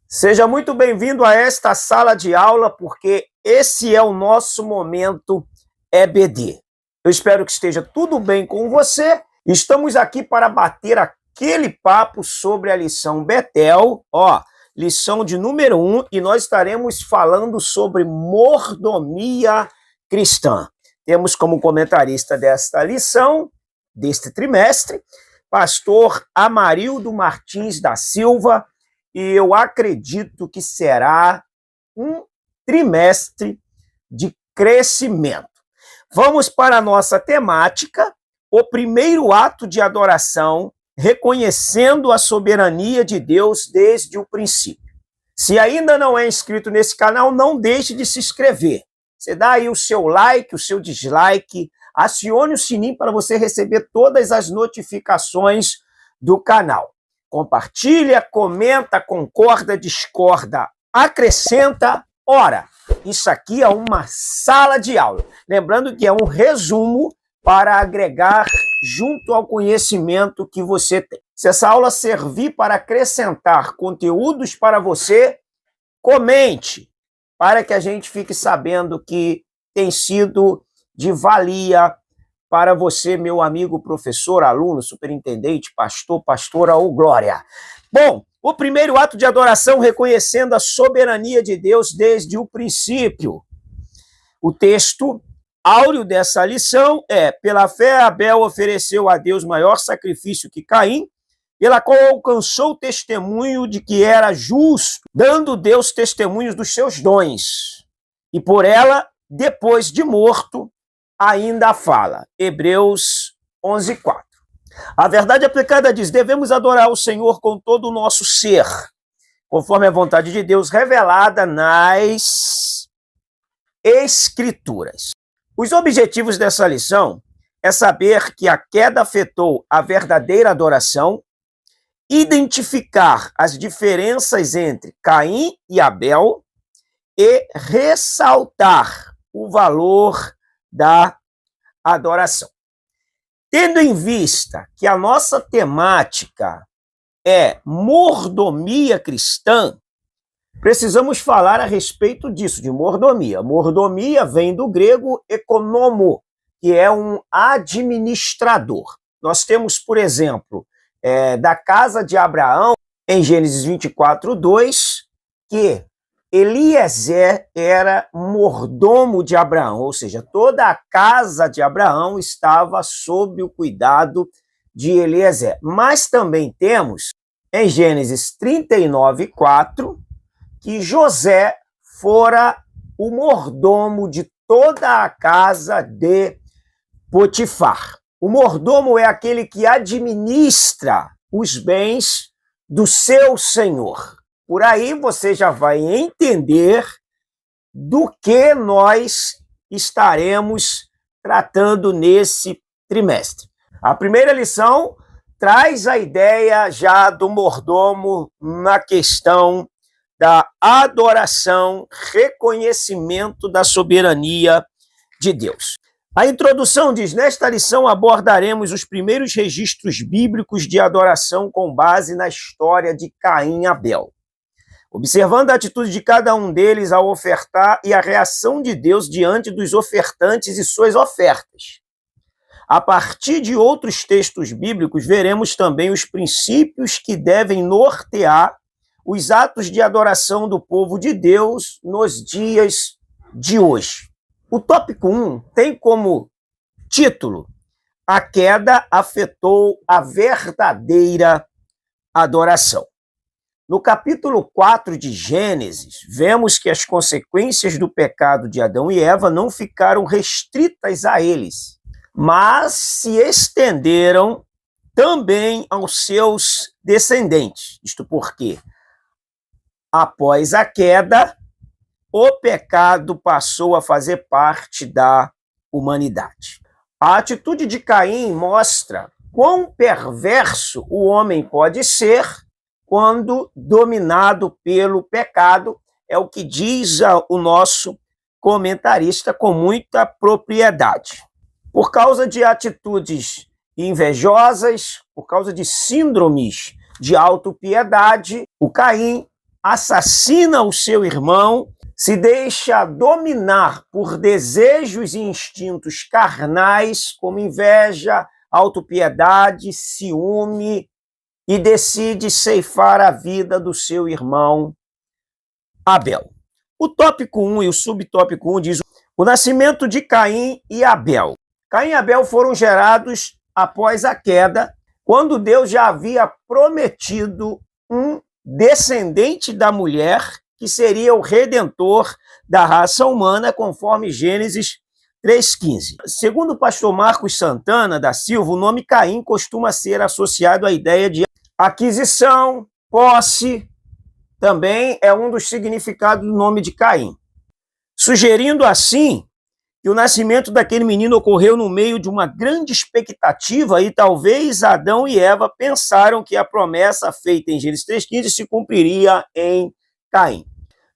Seja muito bem-vindo a esta sala de aula, porque esse é o nosso momento EBD. Eu espero que esteja tudo bem com você. Estamos aqui para bater aquele papo sobre a lição Betel, lição de número 1, e nós estaremos falando sobre mordomia cristã. Temos como comentarista desta lição, deste trimestre, pastor Amarildo Martins da Silva, e eu acredito que será um trimestre de crescimento. Vamos para a nossa temática, o primeiro ato de adoração, reconhecendo a soberania de Deus desde o princípio. Se ainda não é inscrito nesse canal, não deixe de se inscrever. Você dá aí o seu like, o seu dislike, acione o sininho para você receber todas as notificações do canal. Compartilha, comenta, concorda, discorda, acrescenta. Ora, isso aqui é uma sala de aula. Lembrando que é um resumo para agregar junto ao conhecimento que você tem. Se essa aula servir para acrescentar conteúdos para você, comente, para que a gente fique sabendo que tem sido de valia para você, meu amigo professor, aluno, superintendente, pastor, pastora ou glória. Bom, o primeiro ato de adoração reconhecendo a soberania de Deus desde o princípio. O texto áureo dessa lição é: pela fé Abel ofereceu a Deus maior sacrifício que Caim, pela qual alcançou o testemunho de que era justo, dando Deus testemunhos dos seus dons. E por ela, depois de morto, ainda fala. Hebreus 11:4. A verdade aplicada diz: devemos adorar o Senhor com todo o nosso ser, conforme a vontade de Deus revelada nas Escrituras. Os objetivos dessa lição é saber que a queda afetou a verdadeira adoração, identificar as diferenças entre Caim e Abel e ressaltar o valor da adoração. Tendo em vista que a nossa temática é mordomia cristã, precisamos falar a respeito disso, de mordomia. Mordomia vem do grego economo, que é um administrador. Nós temos, por exemplo, da casa de Abraão, em Gênesis 24:2, que Eliezer era mordomo de Abraão, ou seja, toda a casa de Abraão estava sob o cuidado de Eliezer. Mas também temos, em Gênesis 39:4, que José fora o mordomo de toda a casa de Potifar. O mordomo é aquele que administra os bens do seu senhor. Por aí você já vai entender do que nós estaremos tratando nesse trimestre. A primeira lição traz a ideia já do mordomo na questão da adoração, reconhecimento da soberania de Deus. A introdução diz: nesta lição abordaremos os primeiros registros bíblicos de adoração com base na história de Caim e Abel, observando a atitude de cada um deles ao ofertar e a reação de Deus diante dos ofertantes e suas ofertas. A partir de outros textos bíblicos, veremos também os princípios que devem nortear os atos de adoração do povo de Deus nos dias de hoje. O tópico 1 tem como título: a queda afetou a verdadeira adoração. No capítulo 4 de Gênesis, vemos que as consequências do pecado de Adão e Eva não ficaram restritas a eles, mas se estenderam também aos seus descendentes. Isto porque, após a queda, o pecado passou a fazer parte da humanidade. A atitude de Caim mostra quão perverso o homem pode ser quando dominado pelo pecado, é o que diz o nosso comentarista com muita propriedade. Por causa de atitudes invejosas, por causa de síndromes de autopiedade, o Caim assassina o seu irmão, se deixa dominar por desejos e instintos carnais, como inveja, autopiedade, ciúme, e decide ceifar a vida do seu irmão Abel. O tópico 1 e o subtópico 1 diz o nascimento de Caim e Abel. Caim e Abel foram gerados após a queda, quando Deus já havia prometido um descendente da mulher, que seria o redentor da raça humana, conforme Gênesis 3,15. Segundo o pastor Marcos Santana da Silva, o nome Caim costuma ser associado à ideia de aquisição, posse, também é um dos significados do nome de Caim. Sugerindo assim que o nascimento daquele menino ocorreu no meio de uma grande expectativa e talvez Adão e Eva pensaram que a promessa feita em Gênesis 3,15 se cumpriria em Caim.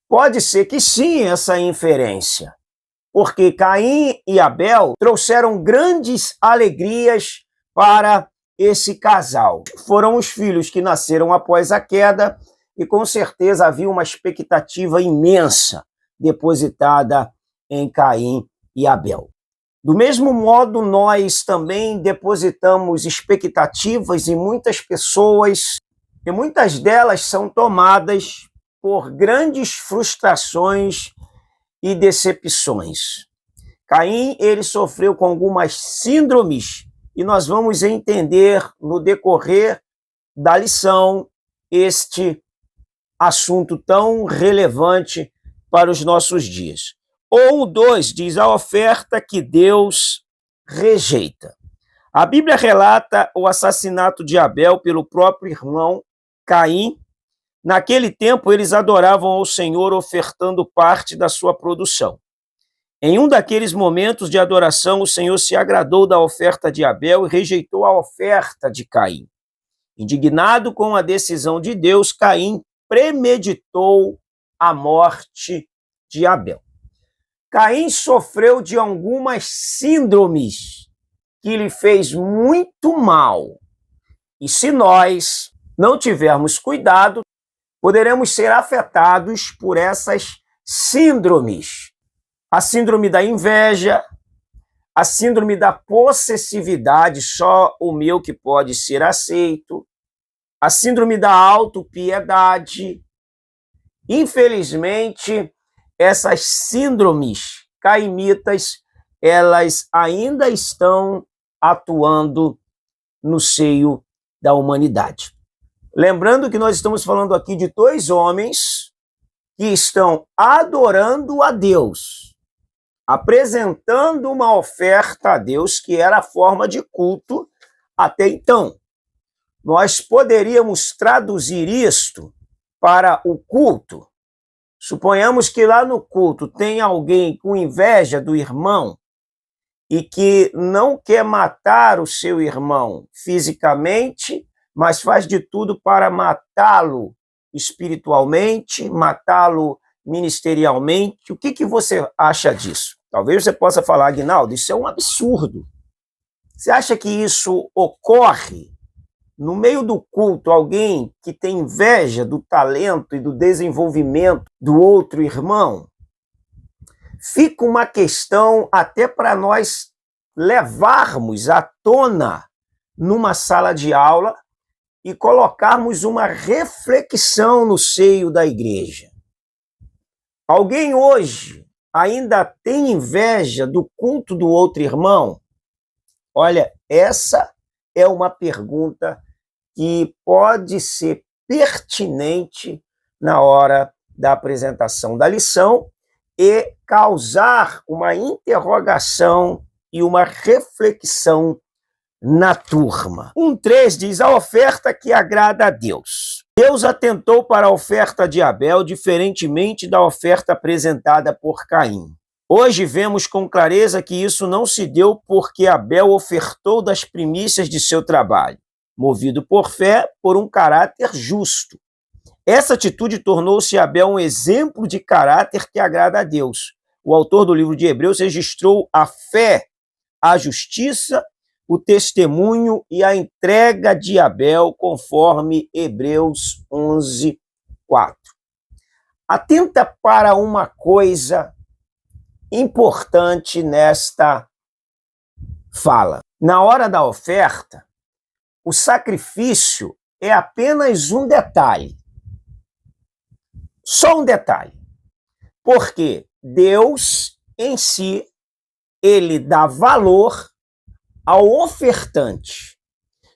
Pode ser que sim, essa inferência, porque Caim e Abel trouxeram grandes alegrias para esse casal. Foram os filhos que nasceram após a queda e com certeza havia uma expectativa imensa depositada em Caim e Abel. Do mesmo modo, nós também depositamos expectativas em muitas pessoas e muitas delas são tomadas por grandes frustrações e decepções. Caim, ele sofreu com algumas síndromes e nós vamos entender no decorrer da lição este assunto tão relevante para os nossos dias. Ou o 2 diz a oferta que Deus rejeita. A Bíblia relata o assassinato de Abel pelo próprio irmão Caim. Naquele tempo, eles adoravam ao Senhor ofertando parte da sua produção. Em um daqueles momentos de adoração, o Senhor se agradou da oferta de Abel e rejeitou a oferta de Caim. Indignado com a decisão de Deus, Caim premeditou a morte de Abel. Caim sofreu de algumas síndromes que lhe fez muito mal. E se nós não tivermos cuidado, poderemos ser afetados por essas síndromes. A síndrome da inveja, a síndrome da possessividade, só o meu que pode ser aceito, a síndrome da autopiedade. Infelizmente, essas síndromes caimitas, elas ainda estão atuando no seio da humanidade. Lembrando que nós estamos falando aqui de dois homens que estão adorando a Deus, apresentando uma oferta a Deus que era a forma de culto até então. Nós poderíamos traduzir isto para o culto. Suponhamos que lá no culto tem alguém com inveja do irmão e que não quer matar o seu irmão fisicamente, mas faz de tudo para matá-lo espiritualmente, matá-lo ministerialmente. O que você acha disso? Talvez você possa falar, Aguinaldo, isso é um absurdo. Você acha que isso ocorre no meio do culto, alguém que tem inveja do talento e do desenvolvimento do outro irmão? Fica uma questão até para nós levarmos à tona numa sala de aula e colocarmos uma reflexão no seio da igreja. Alguém hoje ainda tem inveja do culto do outro irmão? Olha, essa é uma pergunta que pode ser pertinente na hora da apresentação da lição e causar uma interrogação e uma reflexão na turma. 1,3 diz a oferta que agrada a Deus. Deus atentou para a oferta de Abel, diferentemente da oferta apresentada por Caim. Hoje vemos com clareza que isso não se deu porque Abel ofertou das primícias de seu trabalho, movido por fé, por um caráter justo. Essa atitude tornou-se Abel um exemplo de caráter que agrada a Deus. O autor do livro de Hebreus registrou a fé, a justiça, o testemunho e a entrega de Abel, conforme Hebreus 11:4. Atenta para uma coisa importante nesta fala. Na hora da oferta, o sacrifício é apenas um detalhe. Só um detalhe. Porque Deus, em si, ele dá valor ao ofertante.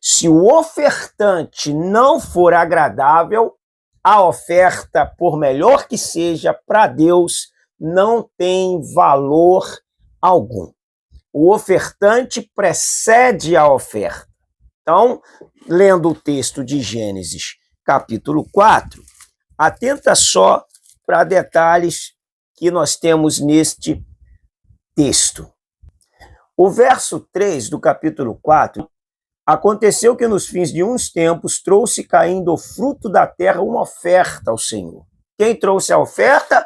Se o ofertante não for agradável, a oferta, por melhor que seja, para Deus, não tem valor algum. O ofertante precede a oferta. Então, lendo o texto de Gênesis, capítulo 4, atenta só para detalhes que nós temos neste texto. O verso 3 do capítulo 4, aconteceu que nos fins de uns tempos trouxe Caim do fruto da terra uma oferta ao Senhor. Quem trouxe a oferta?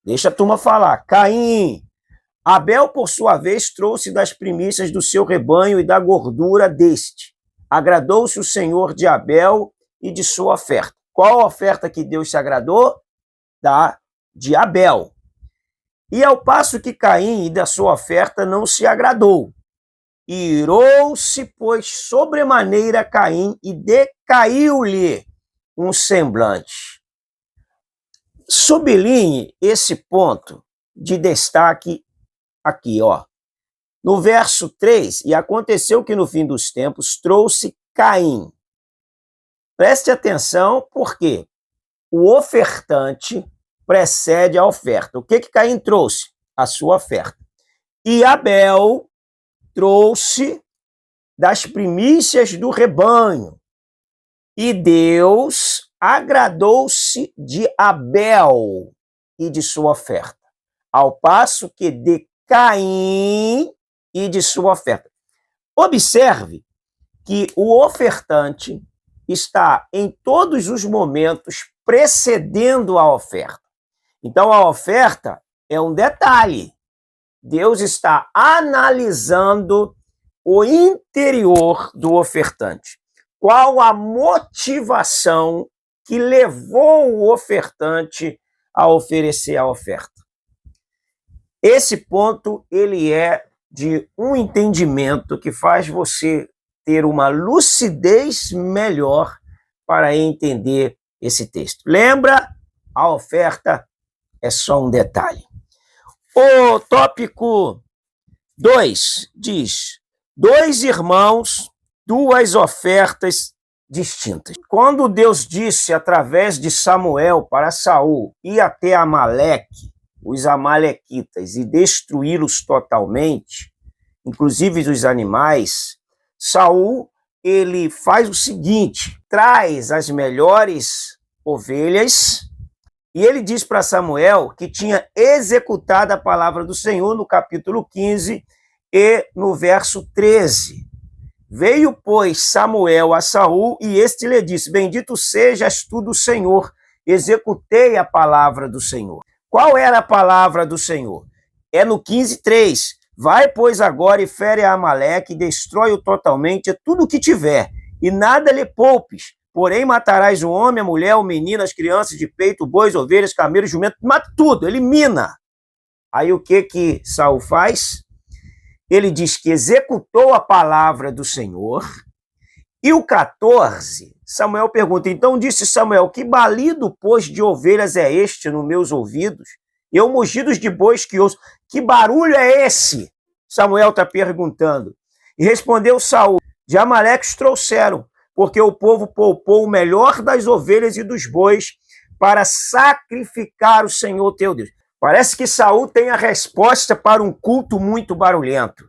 Deixa a turma falar. Caim. Abel, por sua vez, trouxe das primícias do seu rebanho e da gordura deste. Agradou-se o Senhor de Abel e de sua oferta. Qual a oferta que Deus se agradou? Da de Abel. E ao passo que Caim e da sua oferta não se agradou. Irou-se, pois, sobremaneira Caim e decaiu-lhe um semblante. Sublinhe esse ponto de destaque aqui, ó. No verso 3, e aconteceu que no fim dos tempos trouxe Caim. Preste atenção, porque o ofertante precede a oferta. O que Caim trouxe? A sua oferta. E Abel trouxe das primícias do rebanho. E Deus agradou-se de Abel e de sua oferta, ao passo que de Caim e de sua oferta. Observe que o ofertante está em todos os momentos precedendo a oferta. Então, a oferta é um detalhe. Deus está analisando o interior do ofertante. Qual a motivação que levou o ofertante a oferecer a oferta? Esse ponto, ele é de um entendimento que faz você ter uma lucidez melhor para entender esse texto. Lembra? A oferta é só um detalhe. O tópico 2 diz: 2 irmãos, 2 ofertas distintas. Quando Deus disse através de Samuel para Saul ir até Amaleque, os amalequitas, e destruí-los totalmente, inclusive os animais, Saul, ele faz o seguinte: traz as melhores ovelhas. E ele diz para Samuel que tinha executado a palavra do Senhor no capítulo 15 e no verso 13. Veio, pois, Samuel a Saul e este lhe disse: bendito sejas tu do Senhor, executei a palavra do Senhor. Qual era a palavra do Senhor? É no 15:3. Vai, pois, agora e fere a Amaleque e destrói-o totalmente, tudo o que tiver, e nada lhe poupes. Porém, matarás o homem, a mulher, o menino, as crianças de peito, bois, ovelhas, camelos, jumentos, mata tudo, elimina. Aí o que Saul faz? Ele diz que executou a palavra do Senhor. E o 14, Samuel pergunta: então disse Samuel, que balido, pois, de ovelhas é este nos meus ouvidos? E eu mugidos de bois que ouço. Que barulho é esse? Samuel está perguntando. E respondeu Saul: de Amaleque os trouxeram, porque o povo poupou o melhor das ovelhas e dos bois para sacrificar o Senhor teu Deus. Parece que Saul tem a resposta para um culto muito barulhento.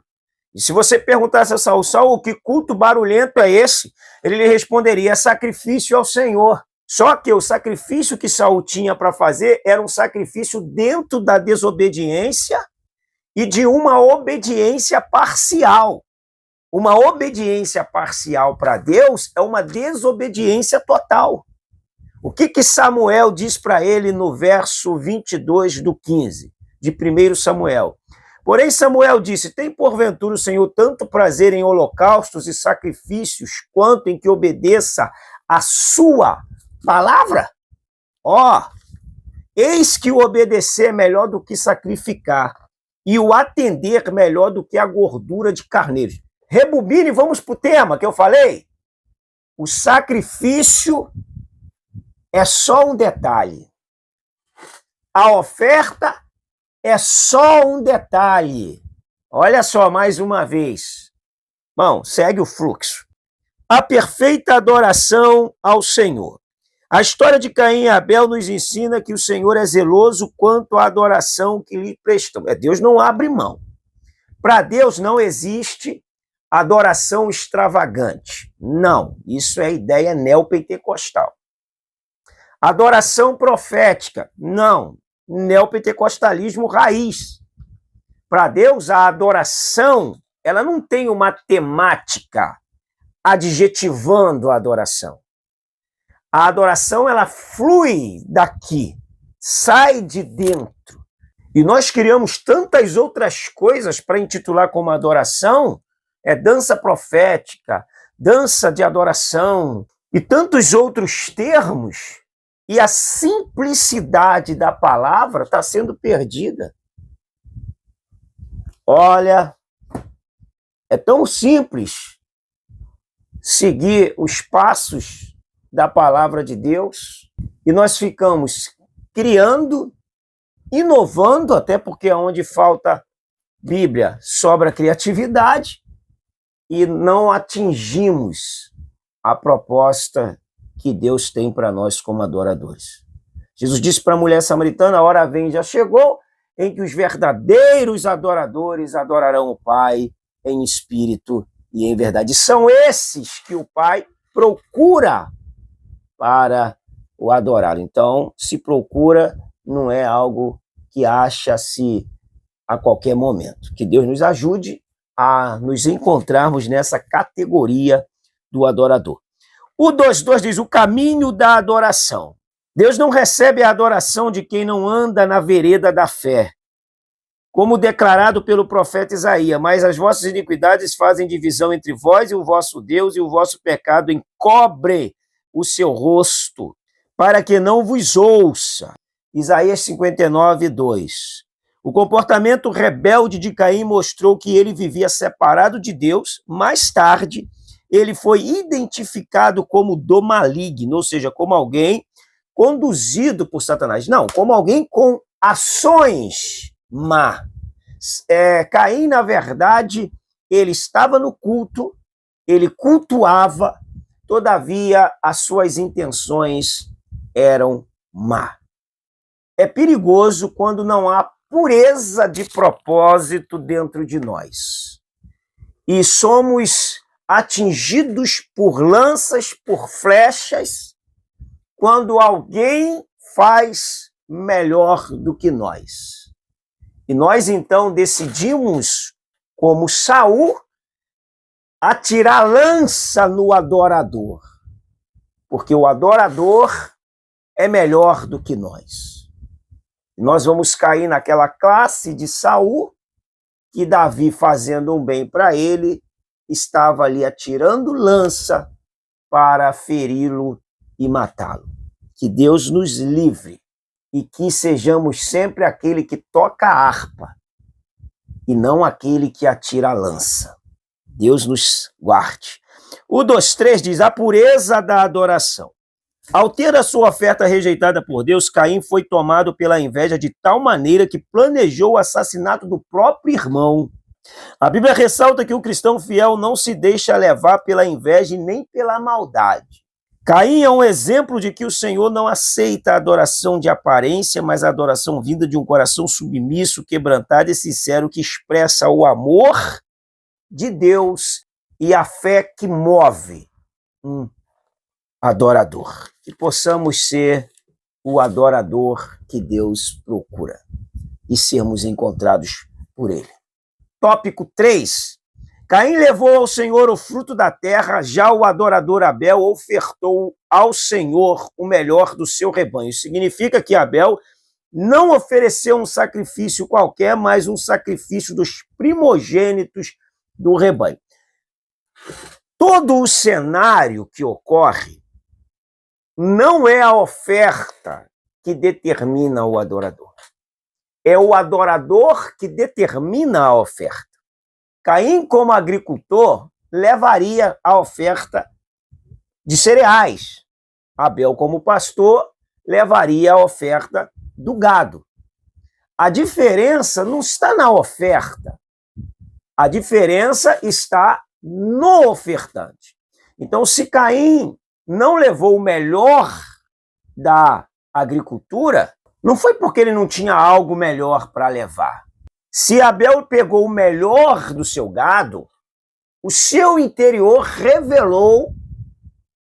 E se você perguntasse a Saul: Saul, que culto barulhento é esse? Ele lhe responderia: sacrifício ao Senhor. Só que o sacrifício que Saul tinha para fazer era um sacrifício dentro da desobediência e de uma obediência parcial. Uma obediência parcial para Deus é uma desobediência total. O que Samuel diz para ele no verso 22 do 15, de 1 Samuel? Porém, Samuel disse: tem porventura o Senhor tanto prazer em holocaustos e sacrifícios, quanto em que obedeça a sua palavra? Eis que o obedecer é melhor do que sacrificar, e o atender melhor do que a gordura de carneiros. Rebobine, vamos para o tema que eu falei. O sacrifício é só um detalhe. A oferta é só um detalhe. Olha só, mais uma vez. Bom, segue o fluxo. A perfeita adoração ao Senhor. A história de Caim e Abel nos ensina que o Senhor é zeloso quanto à adoração que lhe prestam. Deus não abre mão. Para Deus não existe adoração extravagante. Não, isso é ideia neopentecostal. Adoração profética. Não, neopentecostalismo raiz. Para Deus, a adoração, ela não tem uma temática adjetivando a adoração. A adoração, ela flui daqui, sai de dentro. E nós criamos tantas outras coisas para intitular como adoração, dança profética, dança de adoração e tantos outros termos, e a simplicidade da palavra está sendo perdida. Olha, é tão simples seguir os passos da palavra de Deus e nós ficamos criando, inovando, até porque onde falta Bíblia sobra criatividade, e não atingimos a proposta que Deus tem para nós como adoradores. Jesus disse para a mulher samaritana: a hora vem, já chegou, em que os verdadeiros adoradores adorarão o Pai em espírito e em verdade. São esses que o Pai procura para o adorar. Então, se procura, não é algo que acha-se a qualquer momento. Que Deus nos ajude a nos encontrarmos nessa categoria do adorador. O 2.2 diz: o caminho da adoração. Deus não recebe a adoração de quem não anda na vereda da fé, como declarado pelo profeta Isaías: mas as vossas iniquidades fazem divisão entre vós e o vosso Deus, e o vosso pecado encobre o seu rosto, para que não vos ouça. Isaías 59:2. O comportamento rebelde de Caim mostrou que ele vivia separado de Deus. Mais tarde, ele foi identificado como do maligno, ou seja, como alguém conduzido por Satanás. Não, como alguém com ações má. Caim, na verdade, ele estava no culto, ele cultuava, todavia as suas intenções eram má. É perigoso quando não há pureza de propósito dentro de nós. E somos atingidos por lanças, por flechas, quando alguém faz melhor do que nós. E nós, então, decidimos, como Saul, atirar lança no adorador, porque o adorador é melhor do que nós. Nós vamos cair naquela classe de Saul, que Davi, fazendo um bem para ele, estava ali atirando lança para feri-lo e matá-lo. Que Deus nos livre e que sejamos sempre aquele que toca a harpa e não aquele que atira a lança. Deus nos guarde. O 2.3 diz: a pureza da adoração. Ao ter a sua oferta rejeitada por Deus, Caim foi tomado pela inveja de tal maneira que planejou o assassinato do próprio irmão. A Bíblia ressalta que o cristão fiel não se deixa levar pela inveja e nem pela maldade. Caim é um exemplo de que o Senhor não aceita a adoração de aparência, mas a adoração vinda de um coração submisso, quebrantado e sincero, que expressa o amor de Deus e a fé que move um adorador. Que possamos ser o adorador que Deus procura e sermos encontrados por Ele. Tópico 3. Caim levou ao Senhor o fruto da terra, já o adorador Abel ofertou ao Senhor o melhor do seu rebanho. Significa que Abel não ofereceu um sacrifício qualquer, mas um sacrifício dos primogênitos do rebanho. Todo o cenário que ocorre não é a oferta que determina o adorador. É o adorador que determina a oferta. Caim, como agricultor, levaria a oferta de cereais. Abel, como pastor, levaria a oferta do gado. A diferença não está na oferta. A diferença está no ofertante. Então, se Caim não levou o melhor da agricultura, não foi porque ele não tinha algo melhor para levar. Se Abel pegou o melhor do seu gado, o seu interior revelou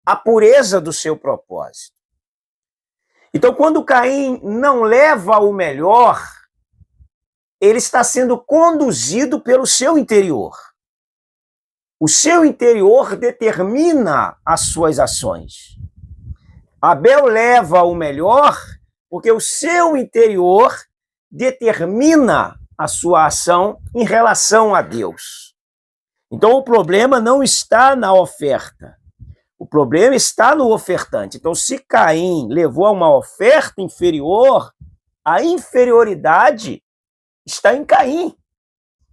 a pureza do seu propósito. Então, quando Caim não leva o melhor, ele está sendo conduzido pelo seu interior. O seu interior determina as suas ações. Abel leva o melhor porque o seu interior determina a sua ação em relação a Deus. Então, o problema não está na oferta. O problema está no ofertante. Então, se Caim levou a uma oferta inferior, a inferioridade está em Caim.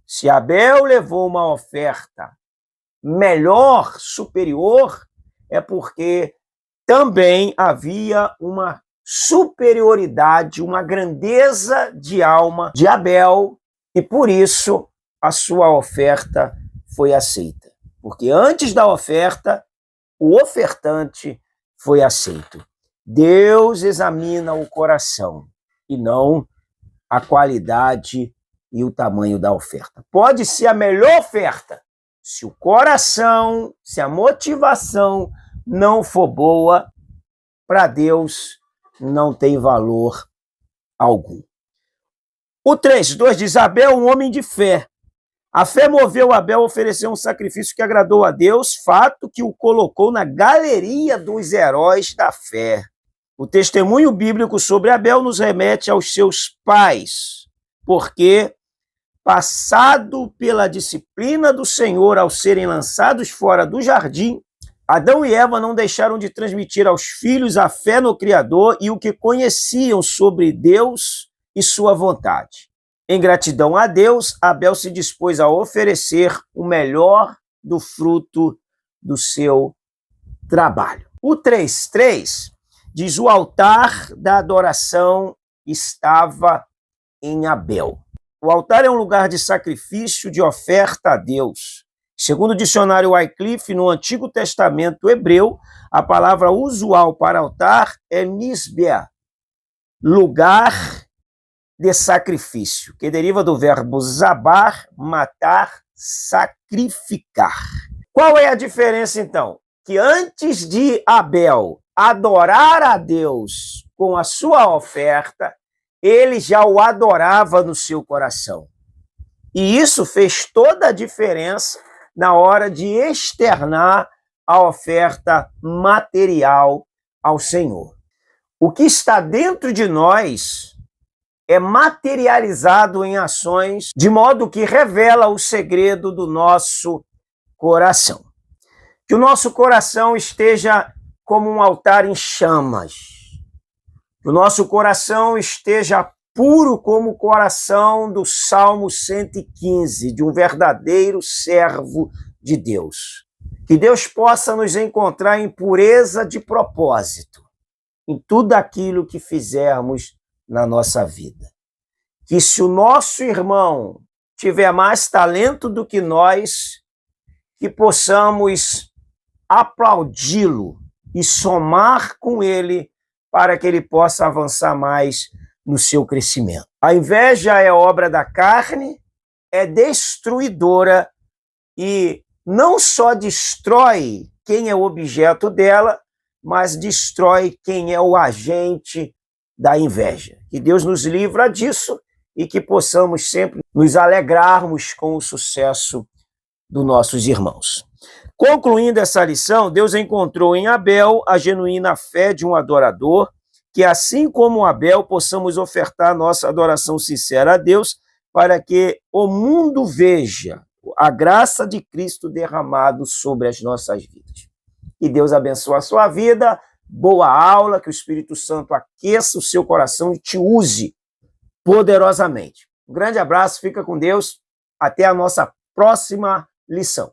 Se Abel levou uma oferta melhor, superior, é porque também havia uma superioridade, uma grandeza de alma de Abel, e por isso a sua oferta foi aceita. Porque antes da oferta, o ofertante foi aceito. Deus examina o coração e não a qualidade e o tamanho da oferta. Pode ser a melhor oferta, se o coração, se a motivação não for boa, para Deus não tem valor algum. O 3:2 diz: Abel, um homem de fé. A fé moveu Abel a oferecer um sacrifício que agradou a Deus, fato que o colocou na galeria dos heróis da fé. O testemunho bíblico sobre Abel nos remete aos seus pais, porque, passado pela disciplina do Senhor ao serem lançados fora do jardim, Adão e Eva não deixaram de transmitir aos filhos a fé no Criador e o que conheciam sobre Deus e sua vontade. Em gratidão a Deus, Abel se dispôs a oferecer o melhor do fruto do seu trabalho. O 3:3 diz: o altar da adoração estava em Abel. O altar é um lugar de sacrifício, de oferta a Deus. Segundo o dicionário Wycliffe, no Antigo Testamento hebreu, a palavra usual para altar é misbeh, lugar de sacrifício, que deriva do verbo zabar, matar, sacrificar. Qual é a diferença, então? Que antes de Abel adorar a Deus com a sua oferta, ele já o adorava no seu coração. E isso fez toda a diferença na hora de externar a oferta material ao Senhor. O que está dentro de nós é materializado em ações, de modo que revela o segredo do nosso coração. Que o nosso coração esteja como um altar em chamas. Que o nosso coração esteja puro como o coração do Salmo 115, de um verdadeiro servo de Deus. Que Deus possa nos encontrar em pureza de propósito, em tudo aquilo que fizermos na nossa vida. Que se o nosso irmão tiver mais talento do que nós, que possamos aplaudi-lo e somar com ele para que ele possa avançar mais no seu crescimento. A inveja é obra da carne, é destruidora e não só destrói quem é o objeto dela, mas destrói quem é o agente da inveja. Que Deus nos livra disso e que possamos sempre nos alegrarmos com o sucesso dos nossos irmãos. Concluindo essa lição, Deus encontrou em Abel a genuína fé de um adorador, que assim como Abel possamos ofertar nossa adoração sincera a Deus, para que o mundo veja a graça de Cristo derramado sobre as nossas vidas. Que Deus abençoe a sua vida. boa aula, que o Espírito Santo aqueça o seu coração e te use poderosamente. Um grande abraço, fica com Deus, até a nossa próxima lição.